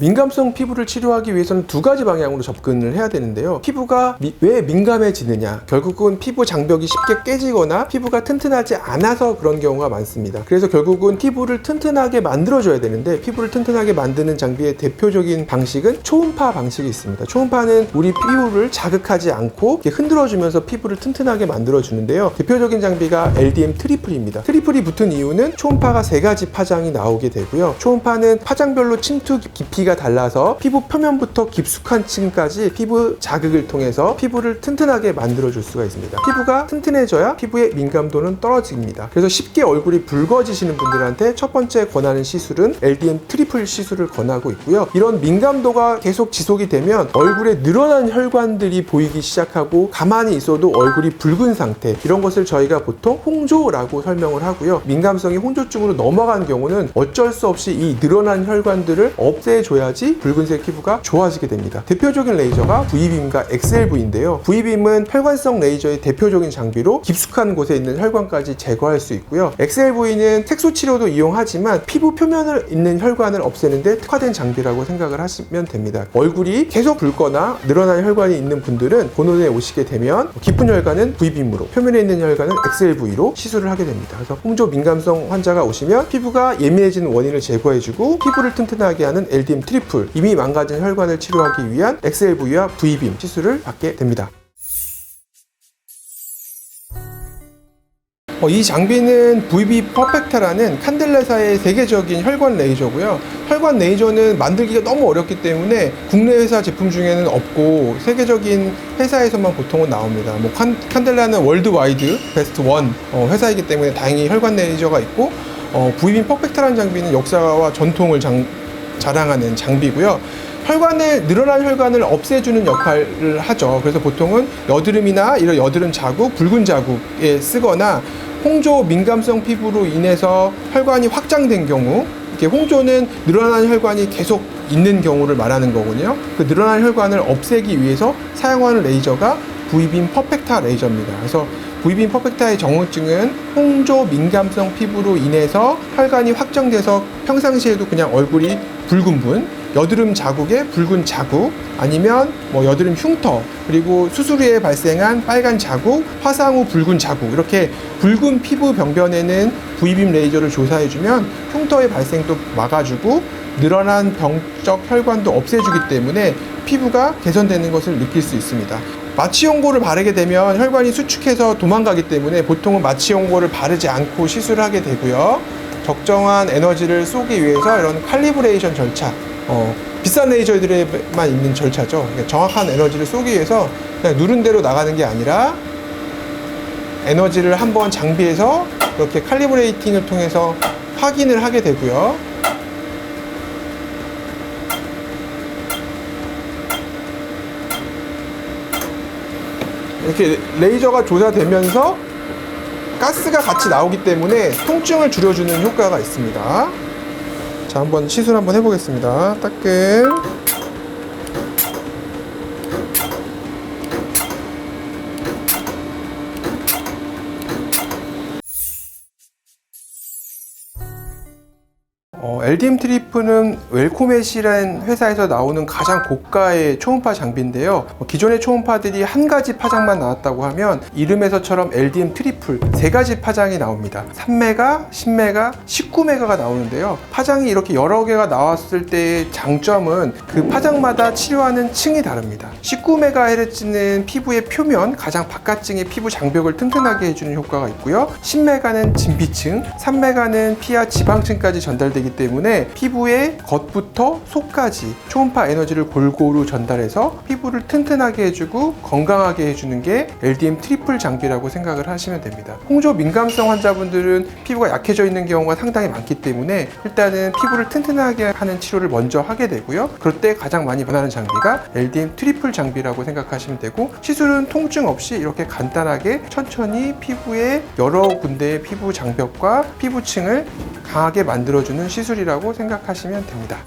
민감성 피부를 치료하기 위해서는 두 가지 방향으로 접근을 해야 되는데요. 피부가 왜 민감해지느냐? 결국은 피부 장벽이 쉽게 깨지거나 피부가 튼튼하지 않아서 그런 경우가 많습니다. 그래서 결국은 피부를 튼튼하게 만들어줘야 되는데, 피부를 튼튼하게 만드는 장비의 대표적인 방식은 초음파 방식이 있습니다. 초음파는 우리 피부를 자극하지 않고 이렇게 흔들어주면서 피부를 튼튼하게 만들어주는데요. 대표적인 장비가 LDM 트리플입니다. 트리플이 붙은 이유는 초음파가 3가지 파장이 나오게 되고요. 초음파는 파장별로 침투 깊이가 달라서 피부 표면부터 깊숙한 층까지 피부 자극을 통해서 피부를 튼튼하게 만들어줄 수가 있습니다. 피부가 튼튼해져야 피부의 민감도는 떨어집니다. 그래서 쉽게 얼굴이 붉어지시는 분들한테 첫 번째 권하는 시술은 LDM 트리플 시술을 권하고 있고요. 이런 민감도가 계속 지속이 되면 얼굴에 늘어난 혈관들이 보이기 시작하고 가만히 있어도 얼굴이 붉은 상태, 이런 것을 저희가 보통 홍조라고 설명을 하고요. 민감성이 홍조증으로 넘어간 경우는 어쩔 수 없이 이 늘어난 혈관들을 없애줘야지 붉은색 피부가 좋아지게 됩니다. 대표적인 레이저가 V빔과 XLV인데요. V빔은 혈관성 레이저의 대표적인 장비로 깊숙한 곳에 있는 혈관까지 제거할 수 있고요. XLV는 색소 치료도 이용하지만 피부 표면에 있는 혈관을 없애는데 특화된 장비라고 생각을 하시면 됩니다. 얼굴이 계속 붉거나 늘어난 혈관이 있는 분들은 본원에 오시게 되면 깊은 혈관은 V빔으로, 표면에 있는 혈관은 XLV로 시술을 하게 됩니다. 그래서 홍조 민감성 환자가 오시면 피부가 예민해지는 원인을 제거해주고 피부를 튼튼하게 하는 LDM 트리플, 이미 망가진 혈관을 치료하기 위한 XLV와 V빔 시술을 받게 됩니다. 이 장비는 VB 퍼펙타라는 칸델라사의 세계적인 혈관 레이저고요. 혈관 레이저는 만들기가 너무 어렵기 때문에 국내 회사 제품 중에는 없고 세계적인 회사에서만 보통은 나옵니다. 칸델라는 월드와이드 베스트 원 회사이기 때문에 다행히 혈관 레이저가 있고, VB 퍼펙타라는 장비는 역사와 전통을 자랑하는 장비고요. 늘어난 혈관을 없애주는 역할을 하죠. 그래서 보통은 여드름이나 이런 여드름 자국, 붉은 자국에 쓰거나, 홍조 민감성 피부로 인해서 혈관이 확장된 경우, 이렇게 홍조는 늘어난 혈관이 계속 있는 경우를 말하는 거군요. 그 늘어난 혈관을 없애기 위해서 사용하는 레이저가 V빔 퍼펙타 레이저입니다. 그래서 V빔 퍼펙타의 정후증은 홍조 민감성 피부로 인해서 혈관이 확장돼서 평상시에도 그냥 얼굴이 붉은 분, 여드름 자국에 붉은 자국, 아니면 여드름 흉터, 그리고 수술 후에 발생한 빨간 자국, 화상 후 붉은 자국, 이렇게 붉은 피부 병변에는 V빔 레이저를 조사해주면 흉터의 발생도 막아주고 늘어난 병적 혈관도 없애주기 때문에 피부가 개선되는 것을 느낄 수 있습니다. 마취용고를 바르게 되면 혈관이 수축해서 도망가기 때문에 보통은 마취용고를 바르지 않고 시술을 하게 되고요. 적정한 에너지를 쏘기 위해서 이런 칼리브레이션 절차, 비싼 레이저들에만 있는 절차죠. 그러니까 정확한 에너지를 쏘기 위해서 그냥 누른 대로 나가는 게 아니라 에너지를 한번 장비에서 이렇게 칼리브레이팅을 통해서 확인을 하게 되고요. 이렇게 레이저가 조사되면서 가스가 같이 나오기 때문에 통증을 줄여주는 효과가 있습니다. 자, 한번 시술 한번 해보겠습니다. 따끔. LDM 트리플은 웰코메시라는 회사에서 나오는 가장 고가의 초음파 장비인데요. 기존의 초음파들이 한 가지 파장만 나왔다고 하면 이름에서처럼 LDM 트리플 3가지 파장이 나옵니다. 3메가, 10메가, 19메가가 나오는데요. 파장이 이렇게 여러 개가 나왔을 때의 장점은 그 파장마다 치료하는 층이 다릅니다. 19메가헤르츠는 피부의 표면, 가장 바깥층의 피부 장벽을 튼튼하게 해주는 효과가 있고요. 10메가는 진피층, 3메가는 피하 지방층까지 전달되기 때문에 피부의 겉부터 속까지 초음파 에너지를 골고루 전달해서 피부를 튼튼하게 해주고 건강하게 해주는 게 LDM 트리플 장비라고 생각을 하시면 됩니다. 홍조 민감성 환자분들은 피부가 약해져 있는 경우가 상당히 많기 때문에 일단은 피부를 튼튼하게 하는 치료를 먼저 하게 되고요. 그럴 때 가장 많이 변하는 장비가 LDM 트리플 장비라고 생각하시면 되고, 시술은 통증 없이 이렇게 간단하게 천천히 피부의 여러 군데의 피부 장벽과 피부층을 강하게 만들어주는 시술이라고 생각하시면 됩니다.